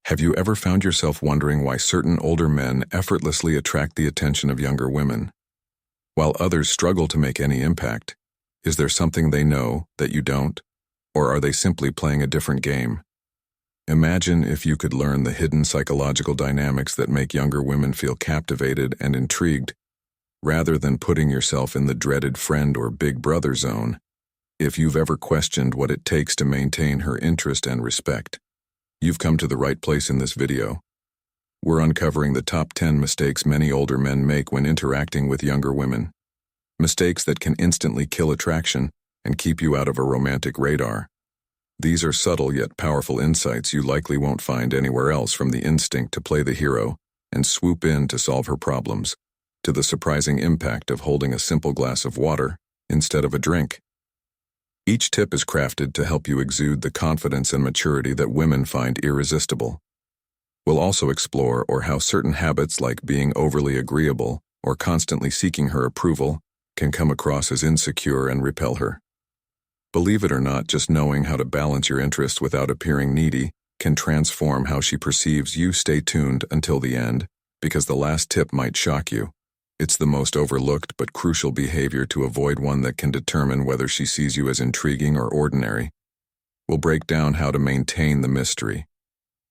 Have you ever found yourself wondering why certain older men effortlessly attract the attention of younger women, while others struggle to make any impact? Is there something they know that you don't, or are they simply playing a different game? Imagine if you could learn the hidden psychological dynamics that make younger women feel captivated and intrigued, rather than putting yourself in the dreaded friend or big brother zone. If you've ever questioned what it takes to maintain her interest and respect, you've come to the right place in this video. We're uncovering the top 10 mistakes many older men make when interacting with younger women. Mistakes that can instantly kill attraction and keep you out of a romantic radar. These are subtle yet powerful insights you likely won't find anywhere else, from the instinct to play the hero and swoop in to solve her problems, to the surprising impact of holding a simple glass of water instead of a drink. Each tip is crafted to help you exude the confidence and maturity that women find irresistible. We'll also explore how certain habits like being overly agreeable or constantly seeking her approval can come across as insecure and repel her. Believe it or not, just knowing how to balance your interests without appearing needy can transform how she perceives you. Stay tuned until the end, because the last tip might shock you. It's the most overlooked but crucial behavior to avoid, one that can determine whether she sees you as intriguing or ordinary. We'll break down how to maintain the mystery,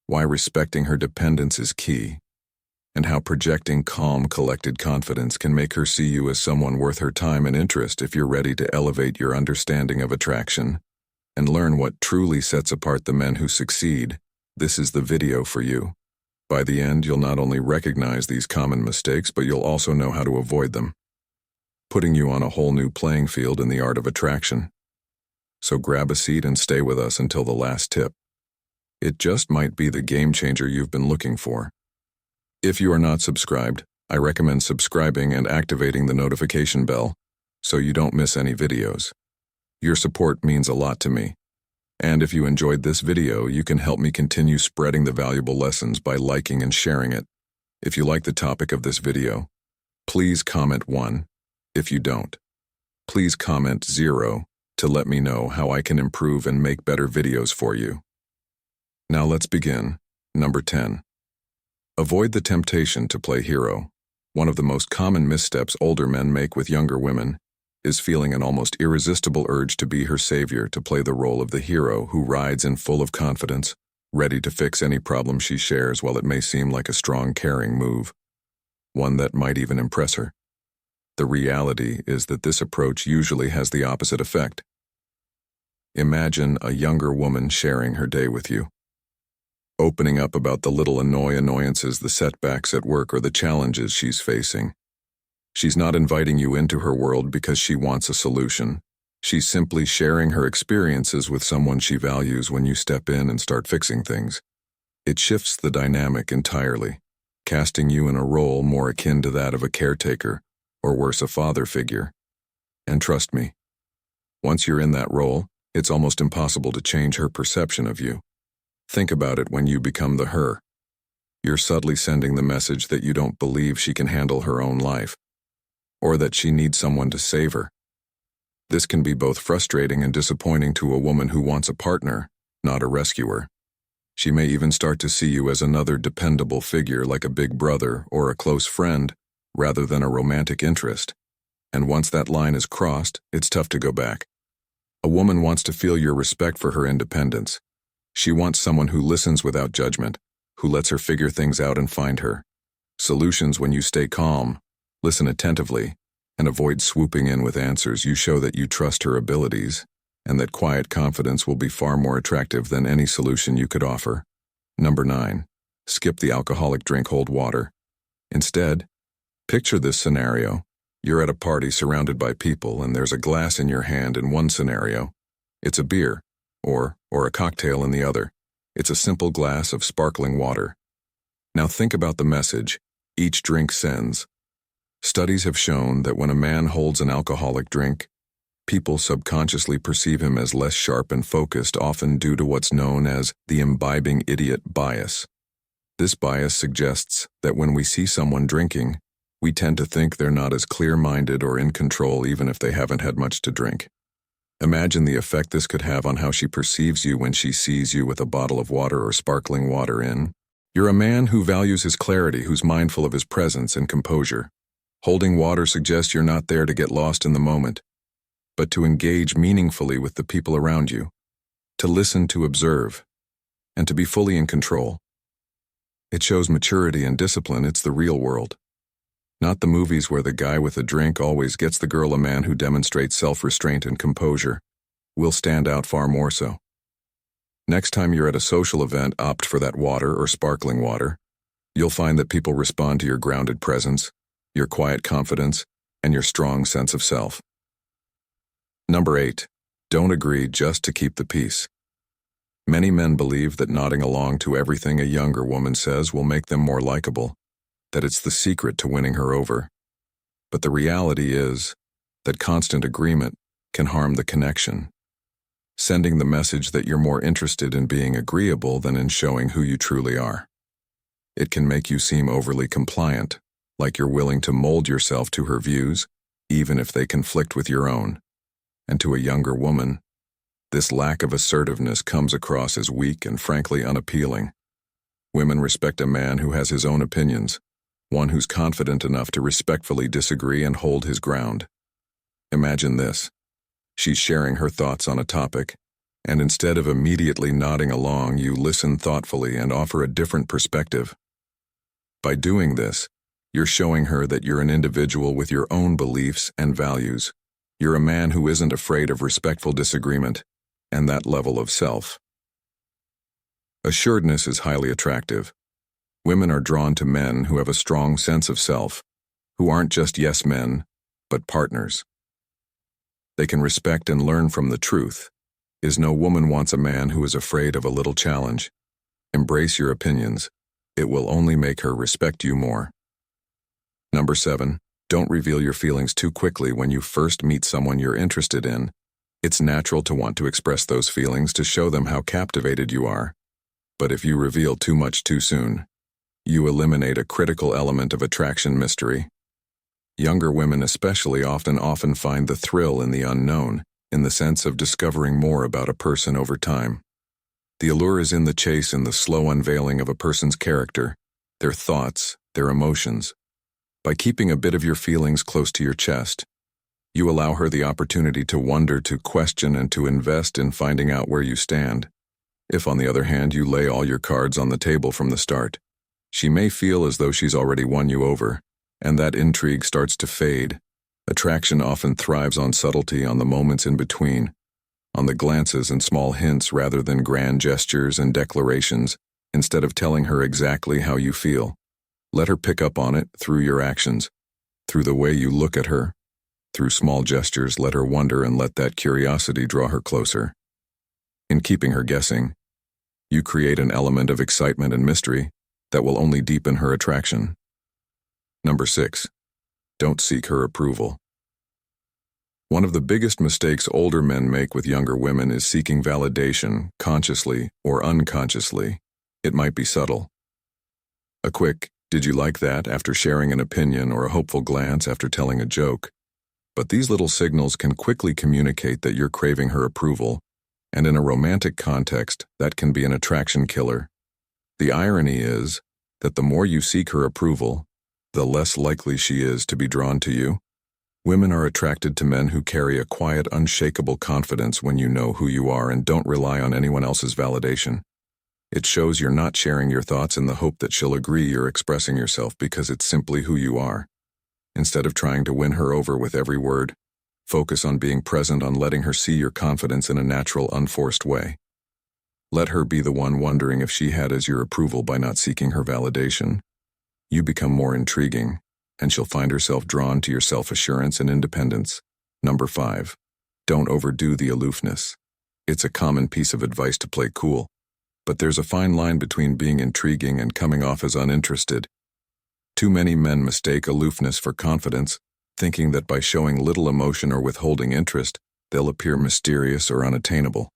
why respecting her dependence is key, and how projecting calm, collected confidence can make her see you as someone worth her time and interest. If you're ready to elevate your understanding of attraction and learn what truly sets apart the men who succeed, this is the video for you. By the end, you'll not only recognize these common mistakes, but you'll also know how to avoid them, putting you on a whole new playing field in the art of attraction. So grab a seat and stay with us until the last tip. It just might be the game changer you've been looking for. If you are not subscribed, I recommend subscribing and activating the notification bell so you don't miss any videos. Your support means a lot to me. And if you enjoyed this video, you can help me continue spreading the valuable lessons by liking and sharing it. If you like the topic of this video, please comment 1. If you don't, please comment 0 to let me know how I can improve and make better videos for you. Now let's begin. Number 10. Avoid the temptation to play hero. One of the most common missteps older men make with younger women is feeling an almost irresistible urge to be her savior, to play the role of the hero who rides in full of confidence, ready to fix any problem she shares. While it may seem like a strong, caring move, one that might even impress her, the reality is that this approach usually has the opposite effect. Imagine a younger woman sharing her day with you, opening up about the little annoyances, the setbacks at work, or the challenges she's facing. She's not inviting you into her world because she wants a solution. She's simply sharing her experiences with someone she values. When you step in and start fixing things, it shifts the dynamic entirely, casting you in a role more akin to that of a caretaker, or worse, a father figure. And trust me, once you're in that role, it's almost impossible to change her perception of you. Think about it: when you become the her, you're subtly sending the message that you don't believe she can handle her own life, or that she needs someone to save her. This can be both frustrating and disappointing to a woman who wants a partner, not a rescuer. She may even start to see you as another dependable figure, like a big brother or a close friend, rather than a romantic interest. And once that line is crossed, it's tough to go back. A woman wants to feel your respect for her independence. She wants someone who listens without judgment, who lets her figure things out and find her solutions. When you stay calm, listen attentively, and avoid swooping in with answers, you show that you trust her abilities, and that quiet confidence will be far more attractive than any solution you could offer. Number 9. Skip the alcoholic drink. Hold water. Instead, picture this scenario. You're at a party surrounded by people, and there's a glass in your hand. In one scenario, it's a beer, or a cocktail. In the other, it's a simple glass of sparkling water. Now think about the message each drink sends. Studies have shown that when a man holds an alcoholic drink, people subconsciously perceive him as less sharp and focused, often due to what's known as the imbibing idiot bias. This bias suggests that when we see someone drinking, we tend to think they're not as clear-minded or in control, even if they haven't had much to drink. Imagine the effect this could have on how she perceives you when she sees you with a bottle of water or sparkling water in You're a man who values his clarity, who's mindful of his presence and composure. Holding water suggests you're not there to get lost in the moment, but to engage meaningfully with the people around you, to listen, to observe, and to be fully in control. It shows maturity and discipline. It's the real world. Not the movies where the guy with a drink always gets the girl. A man who demonstrates self-restraint and composure will stand out far more so. Next time you're at a social event, opt for that water or sparkling water. You'll find that people respond to your grounded presence, your quiet confidence, and your strong sense of self. Number 8. Don't agree just to keep the peace. Many men believe that nodding along to everything a younger woman says will make them more likable, that it's the secret to winning her over. But the reality is that constant agreement can harm the connection, sending the message that you're more interested in being agreeable than in showing who you truly are. It can make you seem overly compliant, like you're willing to mold yourself to her views, even if they conflict with your own. And to a younger woman, this lack of assertiveness comes across as weak and frankly unappealing. Women respect a man who has his own opinions, one who's confident enough to respectfully disagree and hold his ground. Imagine this. She's sharing her thoughts on a topic, and instead of immediately nodding along, you listen thoughtfully and offer a different perspective. By doing this, you're showing her that you're an individual with your own beliefs and values. You're a man who isn't afraid of respectful disagreement and that level of self. Assuredness is highly attractive. Women are drawn to men who have a strong sense of self, who aren't just yes men, but partners. They can respect and learn from the truth. No woman wants a man who is afraid of a little challenge. Embrace your opinions. It will only make her respect you more. Number 7. Don't reveal your feelings too quickly when you first meet someone you're interested in. It's natural to want to express those feelings to show them how captivated you are. But if you reveal too much too soon, you eliminate a critical element of attraction: mystery. Younger women especially often find the thrill in the unknown, in the sense of discovering more about a person over time. The allure is in the chase, in the slow unveiling of a person's character, their thoughts, their emotions. By keeping a bit of your feelings close to your chest, you allow her the opportunity to wonder, to question, and to invest in finding out where you stand. If, on the other hand, you lay all your cards on the table from the start, she may feel as though she's already won you over, and that intrigue starts to fade. Attraction often thrives on subtlety, on the moments in between, on the glances and small hints rather than grand gestures and declarations. Instead of telling her exactly how you feel, let her pick up on it through your actions, through the way you look at her. Through small gestures, let her wonder and let that curiosity draw her closer. In keeping her guessing, you create an element of excitement and mystery that will only deepen her attraction. Number 6. Don't seek her approval. One of the biggest mistakes older men make with younger women is seeking validation, consciously or unconsciously. It might be subtle. A quick, "Did you like that?" after sharing an opinion, or a hopeful glance after telling a joke. But these little signals can quickly communicate that you're craving her approval, and in a romantic context, that can be an attraction killer. The irony is that the more you seek her approval, the less likely she is to be drawn to you. Women are attracted to men who carry a quiet, unshakable confidence when you know who you are and don't rely on anyone else's validation. It shows you're not sharing your thoughts in the hope that she'll agree you're expressing yourself because it's simply who you are. Instead of trying to win her over with every word, focus on being present, on letting her see your confidence in a natural, unforced way. Let her be the one wondering if she had as your approval by not seeking her validation. You become more intriguing, and she'll find herself drawn to your self-assurance and independence. Number 5. Don't overdo the aloofness. It's a common piece of advice to play cool, but there's a fine line between being intriguing and coming off as uninterested. Too many men mistake aloofness for confidence, thinking that by showing little emotion or withholding interest, they'll appear mysterious or unattainable.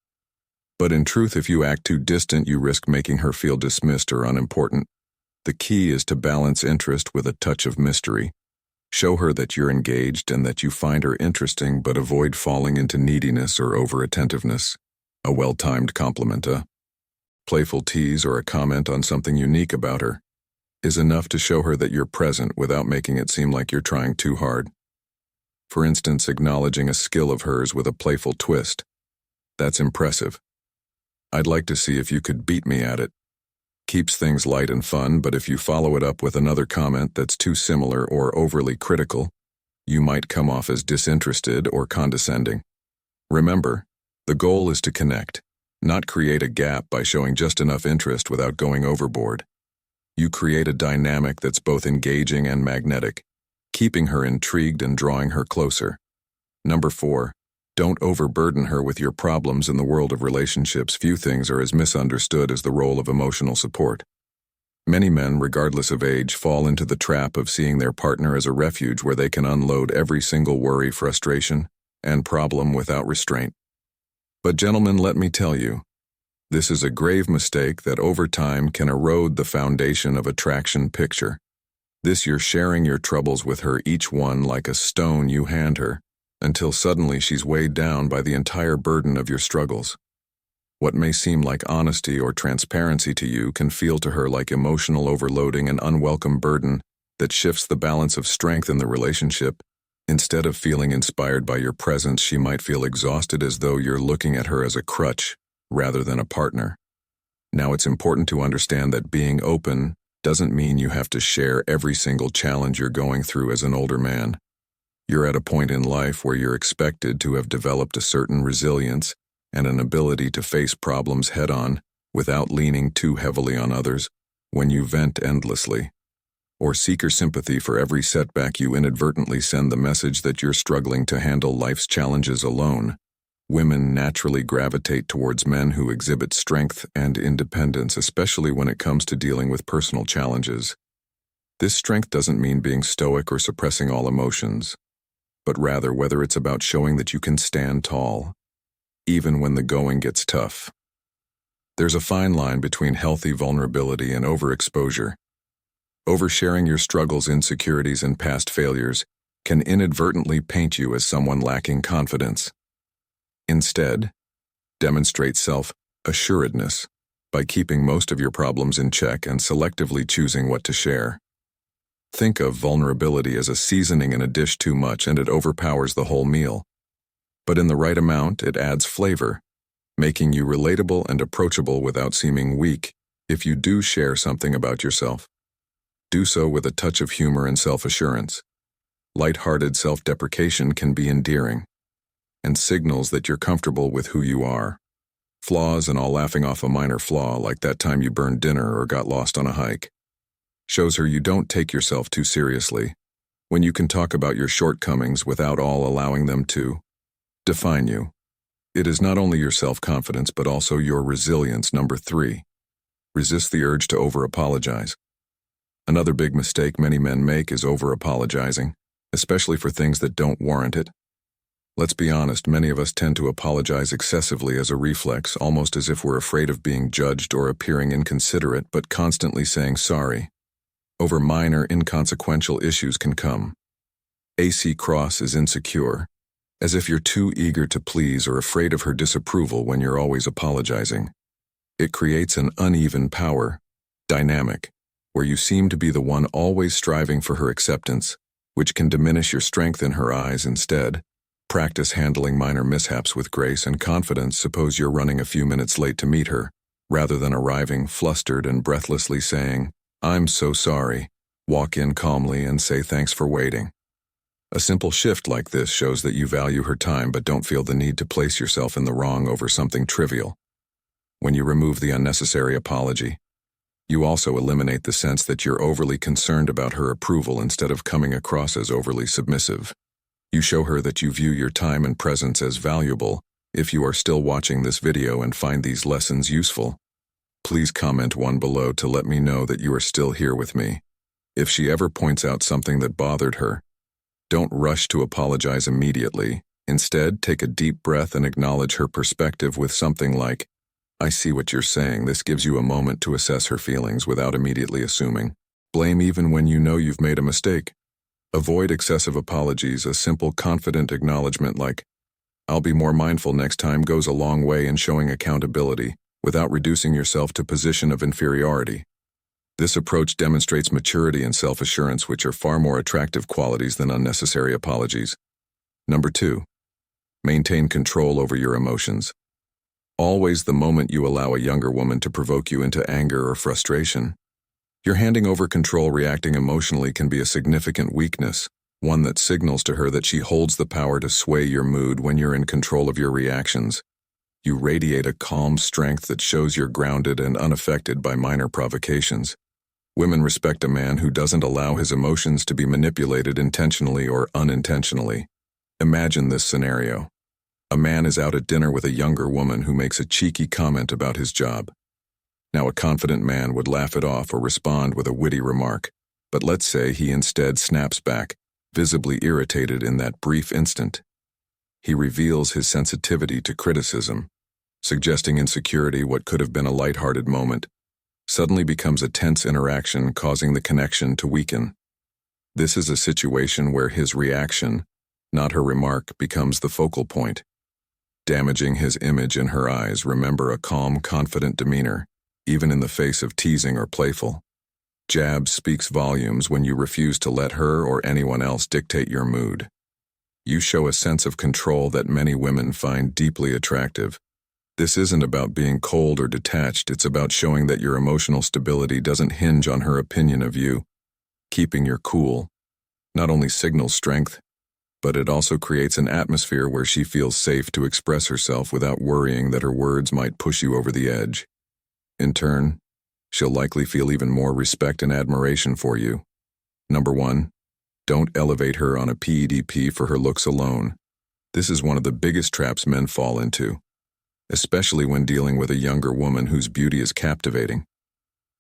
But in truth, if you act too distant, you risk making her feel dismissed or unimportant. The key is to balance interest with a touch of mystery. Show her that you're engaged and that you find her interesting, but avoid falling into neediness or over-attentiveness. A well-timed compliment, playful tease, or a comment on something unique about her is enough to show her that you're present without making it seem like you're trying too hard. For instance, acknowledging a skill of hers with a playful twist. That's impressive. I'd like to see if you could beat me at it. Keeps things light and fun, but if you follow it up with another comment that's too similar or overly critical, you might come off as disinterested or condescending. Remember, the goal is to connect, not create a gap by showing just enough interest without going overboard. You create a dynamic that's both engaging and magnetic, keeping her intrigued and drawing her closer. Number 4, don't overburden her with your problems. In the world of relationships, few things are as misunderstood as the role of emotional support. Many men, regardless of age, fall into the trap of seeing their partner as a refuge where they can unload every single worry, frustration, and problem without restraint. But gentlemen, let me tell you, this is a grave mistake that over time can erode the foundation of attraction. Picture this: you're sharing your troubles with her, each one like a stone you hand her, until suddenly she's weighed down by the entire burden of your struggles. What may seem like honesty or transparency to you can feel to her like emotional overloading, an unwelcome burden that shifts the balance of strength in the relationship. Instead of feeling inspired by your presence, she might feel exhausted, as though you're looking at her as a crutch rather than a partner. Now, it's important to understand that being open doesn't mean you have to share every single challenge you're going through. As an older man, you're at a point in life where you're expected to have developed a certain resilience and an ability to face problems head-on without leaning too heavily on others. When you vent endlessly or seek her sympathy for every setback, you inadvertently send the message that you're struggling to handle life's challenges alone. Women naturally gravitate towards men who exhibit strength and independence, especially when it comes to dealing with personal challenges. This strength doesn't mean being stoic or suppressing all emotions, but rather whether it's about showing that you can stand tall, even when the going gets tough. There's a fine line between healthy vulnerability and overexposure. Oversharing your struggles, insecurities, and past failures can inadvertently paint you as someone lacking confidence. Instead, demonstrate self-assuredness by keeping most of your problems in check and selectively choosing what to share. Think of vulnerability as a seasoning in a dish. Too much and it overpowers the whole meal. But in the right amount, it adds flavor, making you relatable and approachable without seeming weak. If you do share something about yourself, do so with a touch of humor and self-assurance. Light-hearted self-deprecation can be endearing and signals that you're comfortable with who you are. Flaws and all, laughing off a minor flaw like that time you burned dinner or got lost on a hike, shows her you don't take yourself too seriously. When you can talk about your shortcomings without all allowing them to define you, it is not only your self-confidence but also your resilience. Number 3, resist the urge to over-apologize. Another big mistake many men make is over-apologizing, especially for things that don't warrant it. Let's be honest, many of us tend to apologize excessively as a reflex, almost as if we're afraid of being judged or appearing inconsiderate, but constantly saying sorry over minor, inconsequential issues can come across as insecure, as if you're too eager to please or afraid of her disapproval when you're always apologizing. It creates an uneven power dynamic where you seem to be the one always striving for her acceptance, which can diminish your strength in her eyes. Instead, practice handling minor mishaps with grace and confidence. Suppose you're running a few minutes late to meet her. Rather than arriving flustered and breathlessly saying, "I'm so sorry," walk in calmly and say, "Thanks for waiting." A simple shift like this shows that you value her time but don't feel the need to place yourself in the wrong over something trivial. When you remove the unnecessary apology, you also eliminate the sense that you're overly concerned about her approval instead of coming across as overly submissive. You show her that you view your time and presence as valuable. If you are still watching this video and find these lessons useful, please comment 1 below to let me know that you are still here with me. If she ever points out something that bothered her, don't rush to apologize immediately. Instead, take a deep breath and acknowledge her perspective with something like, "I see what you're saying." This gives you a moment to assess her feelings without immediately assuming blame even when you know you've made a mistake. Avoid excessive apologies. A simple, confident acknowledgement like, "I'll be more mindful next time," goes a long way in showing accountability without reducing yourself to a position of inferiority. This approach demonstrates maturity and self-assurance, which are far more attractive qualities than unnecessary apologies. Number 2. Maintain control over your emotions. Always, the moment you allow a younger woman to provoke you into anger or frustration, you're handing over control. Reacting emotionally can be a significant weakness, one that signals to her that she holds the power to sway your mood. When you're in control of your reactions, you radiate a calm strength that shows you're grounded and unaffected by minor provocations. Women respect a man who doesn't allow his emotions to be manipulated intentionally or unintentionally. Imagine this scenario. A man is out at dinner with a younger woman who makes a cheeky comment about his job. Now, a confident man would laugh it off or respond with a witty remark, but let's say he instead snaps back, visibly irritated in that brief instant. He reveals his sensitivity to criticism, suggesting insecurity. What could have been a lighthearted moment suddenly becomes a tense interaction, causing the connection to weaken. This is a situation where his reaction, not her remark, becomes the focal point, damaging his image in her eyes. Remember, a calm, confident demeanor, even in the face of teasing or playful jabs, speaks volumes. When you refuse to let her or anyone else dictate your mood, you show a sense of control that many women find deeply attractive. This isn't about being cold or detached, it's about showing that your emotional stability doesn't hinge on her opinion of you. Keeping your cool not only signals strength, but it also creates an atmosphere where she feels safe to express herself without worrying that her words might push you over the edge. In turn, she'll likely feel even more respect and admiration for you. Number 1. Don't elevate her on a pedestal for her looks alone. This is one of the biggest traps men fall into, especially when dealing with a younger woman whose beauty is captivating.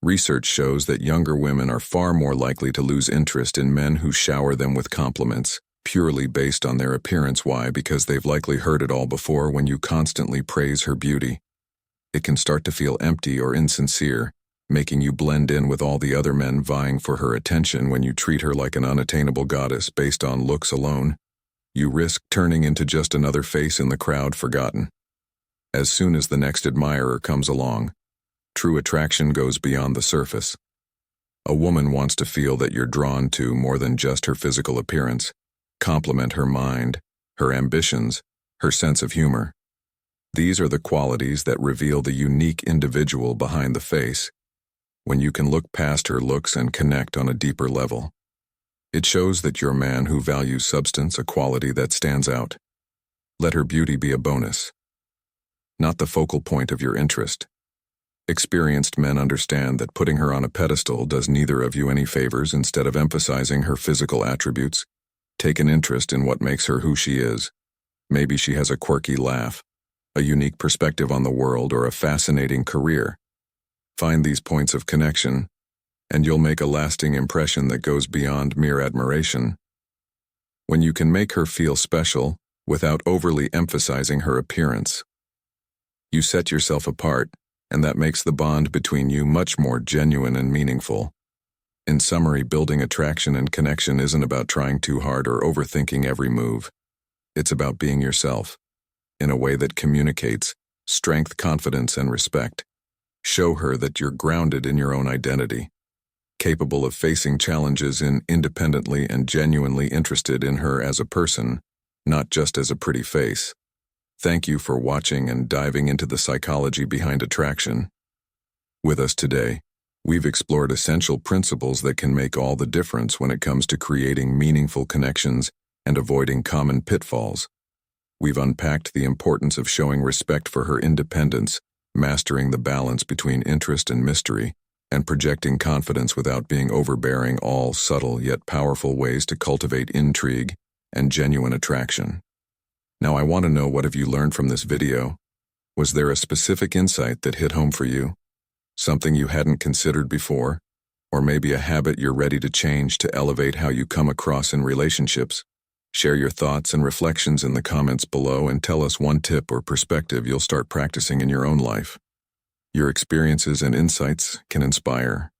Research shows that younger women are far more likely to lose interest in men who shower them with compliments, purely based on their appearance. Why? Because they've likely heard it all before. When you constantly praise her beauty, it can start to feel empty or insincere, making you blend in with all the other men vying for her attention. When you treat her like an unattainable goddess based on looks alone, you risk turning into just another face in the crowd, forgotten. As soon as the next admirer comes along, true attraction goes beyond the surface. A woman wants to feel that you're drawn to more than just her physical appearance. Compliment her mind, her ambitions, her sense of humor. These are the qualities that reveal the unique individual behind the face. When you can look past her looks and connect on a deeper level, it shows that you're a man who values substance, a quality that stands out. Let her beauty be a bonus, not the focal point of your interest. Experienced men understand that putting her on a pedestal does neither of you any favors. Instead of emphasizing her physical attributes, take an interest in what makes her who she is. Maybe she has a quirky laugh, a unique perspective on the world, or a fascinating career. Find these points of connection, and you'll make a lasting impression that goes beyond mere admiration. When you can make her feel special without overly emphasizing her appearance, you set yourself apart, and that makes the bond between you much more genuine and meaningful. In summary, building attraction and connection isn't about trying too hard or overthinking every move. It's about being yourself, in a way that communicates strength, confidence, and respect. Show her that you're grounded in your own identity, capable of facing challenges independently, and genuinely interested in her as a person, not just as a pretty face. Thank you for watching and diving into the psychology behind attraction. With us today, we've explored essential principles that can make all the difference when it comes to creating meaningful connections and avoiding common pitfalls. We've unpacked the importance of showing respect for her independence, mastering the balance between interest and mystery, and projecting confidence without being overbearing, all subtle yet powerful ways to cultivate intrigue and genuine attraction. Now, I want to know, what have you learned from this video? Was there a specific insight that hit home for you? Something you hadn't considered before? Or maybe a habit you're ready to change to elevate how you come across in relationships? Share your thoughts and reflections in the comments below, and tell us one tip or perspective you'll start practicing in your own life. Your experiences and insights can inspire,